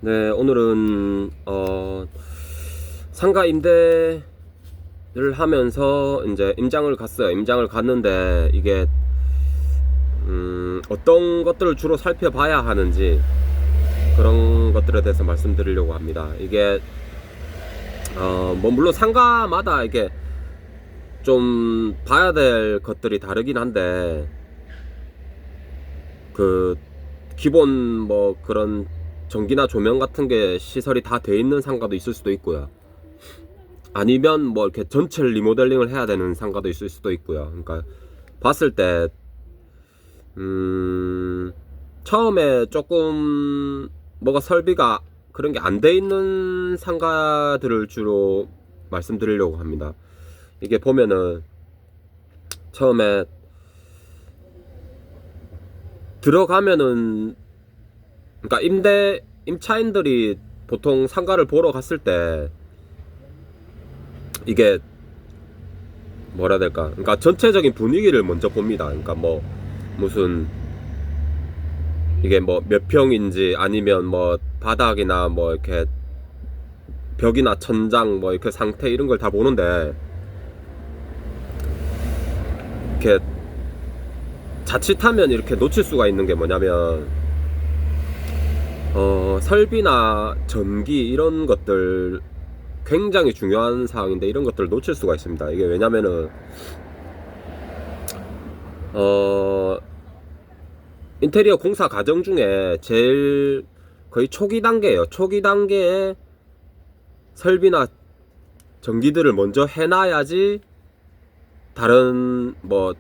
네, 오늘은 상가 임대를 하면서 이제 임장을 갔어요. 임장을 갔는데 이게 어떤 것들을 주로 살펴봐야 하는지 그런 것들에 대해서 말씀드리려고 합니다. 이게 뭐 물론 상가마다 이게 좀 봐야 될 것들이 다르긴 한데 그 기본 뭐 그런 전기나 조명 같은 게 시설이 다 돼 있는 상가도 있을 수도 있고요. 아니면 뭐 이렇게 전체 리모델링을 해야 되는 상가도 있을 수도 있고요. 그러니까 봤을 때 처음에 조금 뭐가 설비가 그런 게 안 돼 있는 상가들을 주로 말씀드리려고 합니다. 이게 보면은 처음에 들어가면은 그러니까 임차인들이 보통 상가를 보러 갔을 때 이게 뭐라 해야 될까? 그러니까 전체적인 분위기를 먼저 봅니다. 그러니까 뭐 무슨 이게 뭐 몇 평인지 아니면 뭐 바닥이나 뭐 이렇게 벽이나 천장 뭐 이렇게 상태 이런 걸 다 보는데 이렇게 자칫하면 이렇게 놓칠 수가 있는 게 뭐냐면 설비나 전기 이런 것들 굉장히 중요한 사항인데 이런 것들을 놓칠 수가 있습니다. 이게 왜냐면은 인테리어 공사 과정 중에 제일 거의 초기 단계예요. 초기 단계에 설비나 전기들을 먼저 해놔야지 다른 뭐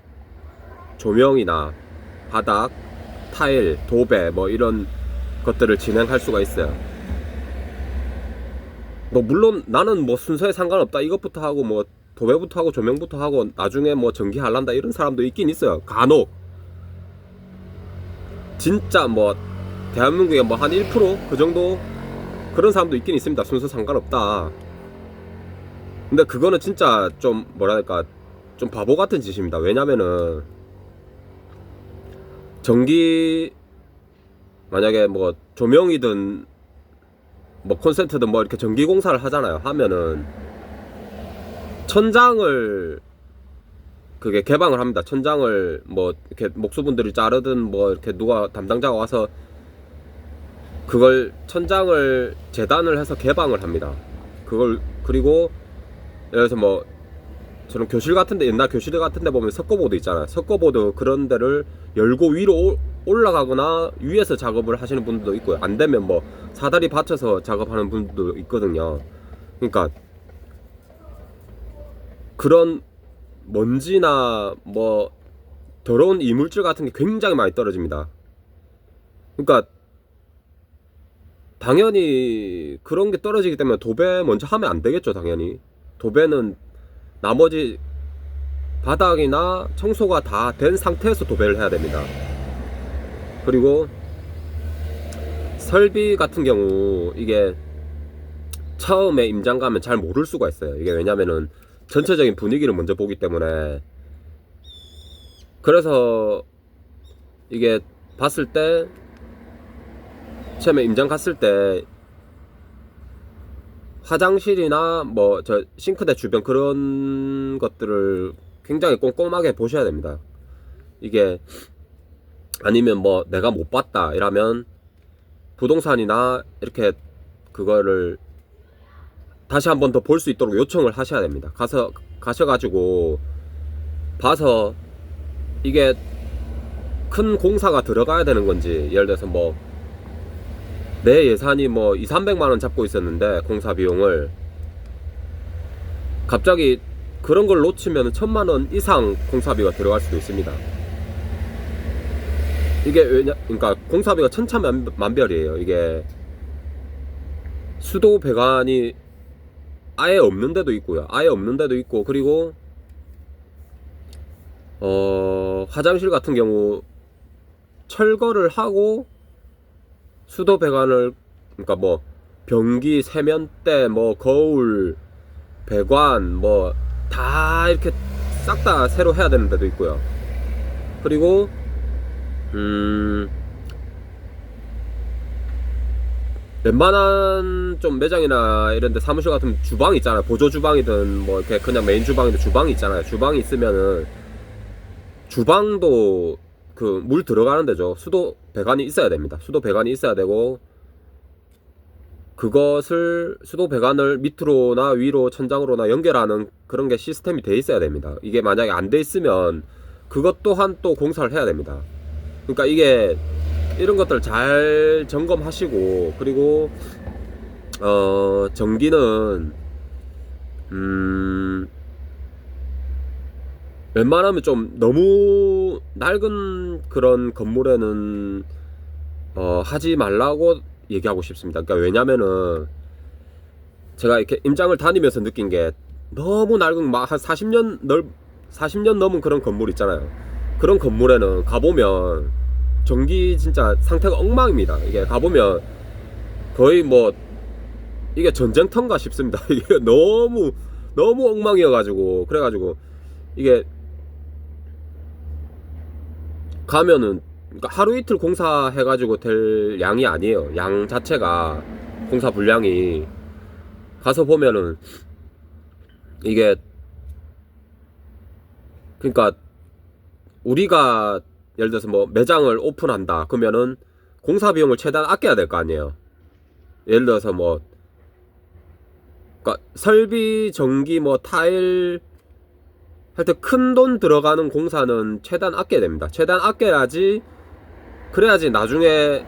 조명이나 바닥, 타일, 도배 뭐 이런 것들을 진행할 수가 있어요. 뭐 물론 나는 뭐 순서에 상관없다 이것부터 하고 뭐 도배부터 하고 조명부터 하고 나중에 뭐 전기 할란다 이런 사람도 있긴 있어요. 간혹 진짜 뭐 대한민국에 뭐 한 1% 그 정도 그런 사람도 있긴 있습니다. 순서 상관없다. 근데 그거는 진짜 좀 뭐랄까 좀 바보 같은 짓입니다. 왜냐면은 전기 만약에 뭐 조명이든 뭐 콘센트든 뭐 이렇게 전기 공사를 하잖아요. 하면은 천장을 그게 개방을 합니다. 천장을 뭐 이렇게 목수분들이 자르든 뭐 이렇게 누가 담당자가 와서 그걸 천장을 재단을 해서 개방을 합니다. 그걸 그리고 예를 들어서 뭐 저는 교실 같은데 옛날 교실 같은데 보면 석고보드 있잖아요. 석고보드 그런 데를 열고 위로 올라가거나 위에서 작업을 하시는 분들도 있고요. 안 되면 뭐 사다리 받쳐서 작업하는 분들도 있거든요. 그러니까 그런 먼지나 뭐 더러운 이물질 같은 게 굉장히 많이 떨어집니다. 그러니까 당연히 그런 게 떨어지기 때문에 도배 먼저 하면 안 되겠죠. 당연히 도배는 나머지 바닥이나 청소가 다 된 상태에서 도배를 해야 됩니다. 그리고 설비 같은 경우 이게 처음에 임장 가면 잘 모를 수가 있어요. 이게 왜냐면은 전체적인 분위기를 먼저 보기 때문에. 그래서 이게 봤을 때 처음에 임장 갔을 때 화장실이나 뭐 저 싱크대 주변 그런 것들을 굉장히 꼼꼼하게 보셔야 됩니다. 이게 아니면 뭐 내가 못 봤다 이러면 부동산이나 이렇게 그거를 다시 한 번 더 볼 수 있도록 요청을 하셔야 됩니다. 가셔가지고 봐서 이게 큰 공사가 들어가야 되는 건지, 예를 들어서 뭐 내 예산이 뭐 200~300만원 잡고 있었는데 공사 비용을 갑자기 그런 걸 놓치면 1000만원 이상 공사비가 들어갈 수도 있습니다. 이게 그러니까 공사비가 천차만별이에요. 이게 수도 배관이 아예 없는 데도 있고요. 아예 없는 데도 있고, 그리고 화장실 같은 경우 철거를 하고 수도 배관을, 그러니까 뭐 변기, 세면대, 뭐 거울, 배관 뭐 다 이렇게 싹 다 새로 해야 되는 데도 있고요. 그리고 웬만한 좀 매장이나 이런데 사무실 같은 주방 있잖아요. 보조 주방이든 뭐 이렇게 그냥 메인 주방이든 주방이 있잖아요. 주방이 있으면은 주방도 그 물 들어가는 데죠. 수도 배관이 있어야 됩니다. 수도 배관이 있어야 되고, 그것을 수도 배관을 밑으로나 위로 천장으로나 연결하는 그런 게 시스템이 돼 있어야 됩니다. 이게 만약에 안 돼 있으면 그것 또한 또 공사를 해야 됩니다. 그러니까 이게 이런 것들 잘 점검하시고, 그리고 전기는 웬만하면 좀 너무 낡은 그런 건물에는 하지 말라고 얘기하고 싶습니다. 그러니까 왜냐면은 제가 이렇게 임장을 다니면서 느낀 게, 너무 낡은 막 한 40년 넘은 그런 건물 있잖아요. 그런 건물에는 가보면 전기 진짜 상태가 엉망입니다. 이게 가보면 거의 뭐 이게 전쟁터인가 싶습니다. 이게 너무 엉망이어가지고, 그래가지고 이게 가면은, 그러니까 하루 이틀 공사해가지고 될 양이 아니에요. 양 자체가, 공사 분량이. 가서 보면은 이게, 그러니까 우리가 예를 들어서 뭐 매장을 오픈한다 그러면은 공사 비용을 최대한 아껴야 될 거 아니에요. 예를 들어서 뭐, 그러니까 설비, 전기, 뭐 타일, 하여튼 큰 돈 들어가는 공사는 최대한 아껴야 됩니다. 최대한 아껴야지, 그래야지 나중에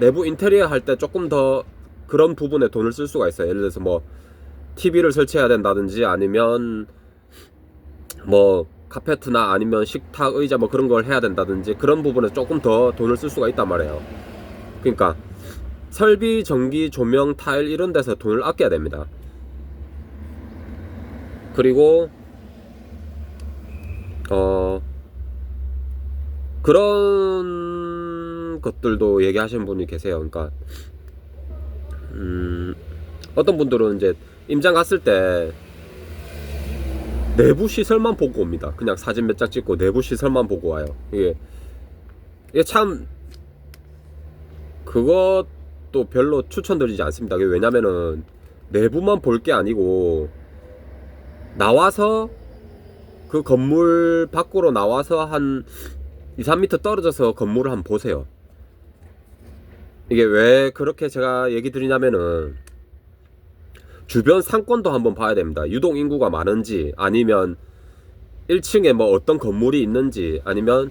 내부 인테리어 할 때 조금 더 그런 부분에 돈을 쓸 수가 있어요. 예를 들어서 뭐 TV를 설치해야 된다든지, 아니면 뭐 카페트나 아니면 식탁, 의자 뭐 그런 걸 해야 된다든지, 그런 부분에 조금 더 돈을 쓸 수가 있단 말이에요. 그러니까 설비, 전기, 조명, 타일 이런 데서 돈을 아껴야 됩니다. 그리고 그런 것들도 얘기하시는 분이 계세요. 그러니까 어떤 분들은 이제 임장 갔을 때 내부 시설만 보고 옵니다. 그냥 사진 몇 장 찍고 내부 시설만 보고 와요. 이게 참, 그것도 별로 추천드리지 않습니다. 왜냐면은 내부만 볼 게 아니고, 나와서 그 건물 밖으로 나와서 한 2, 3m 떨어져서 건물을 한번 보세요. 이게 왜 그렇게 제가 얘기 드리냐면은, 주변 상권도 한번 봐야 됩니다. 유동 인구가 많은지, 아니면 1층에 뭐 어떤 건물이 있는지, 아니면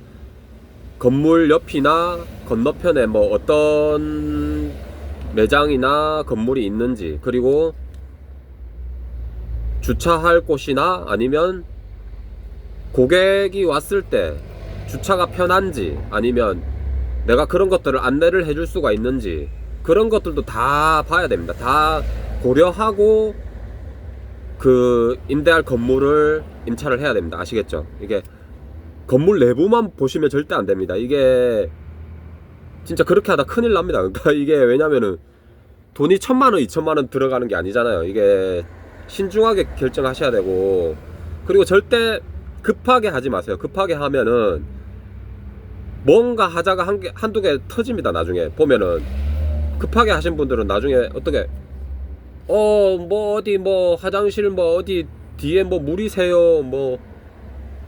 건물 옆이나 건너편에 뭐 어떤 매장이나 건물이 있는지, 그리고 주차할 곳이나 아니면 고객이 왔을 때 주차가 편한지, 아니면 내가 그런 것들을 안내를 해줄 수가 있는지, 그런 것들도 다 봐야 됩니다. 다 고려하고 그 임대할 건물을 임차를 해야 됩니다. 아시겠죠? 이게 건물 내부만 보시면 절대 안 됩니다. 이게 진짜 그렇게 하다 큰일 납니다. 그러니까 이게 왜냐면은 돈이 1,000만원, 2,000만원 들어가는 게 아니잖아요. 이게 신중하게 결정하셔야 되고, 그리고 절대 급하게 하지 마세요. 급하게 하면은 뭔가 하자가 한두 개 터집니다. 나중에 보면은 급하게 하신 분들은 나중에 어떻게 뭐 어디 뭐 화장실 뭐 어디 뒤에 뭐 물이 새요, 뭐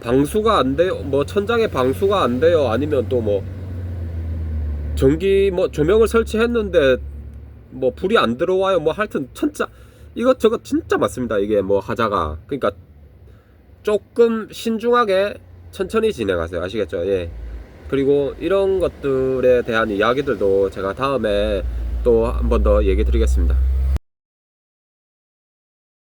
방수가 안 돼요, 뭐 천장에 방수가 안 돼요, 아니면 또 뭐 전기 뭐 조명을 설치했는데 뭐 불이 안 들어와요, 뭐 하여튼 진짜 이것저것 진짜 많습니다. 이게 뭐 하자가. 그러니까 조금 신중하게 천천히 진행하세요. 아시겠죠? 예. 그리고 이런 것들에 대한 이야기들도 제가 다음에 또 한 번 더 얘기 드리겠습니다.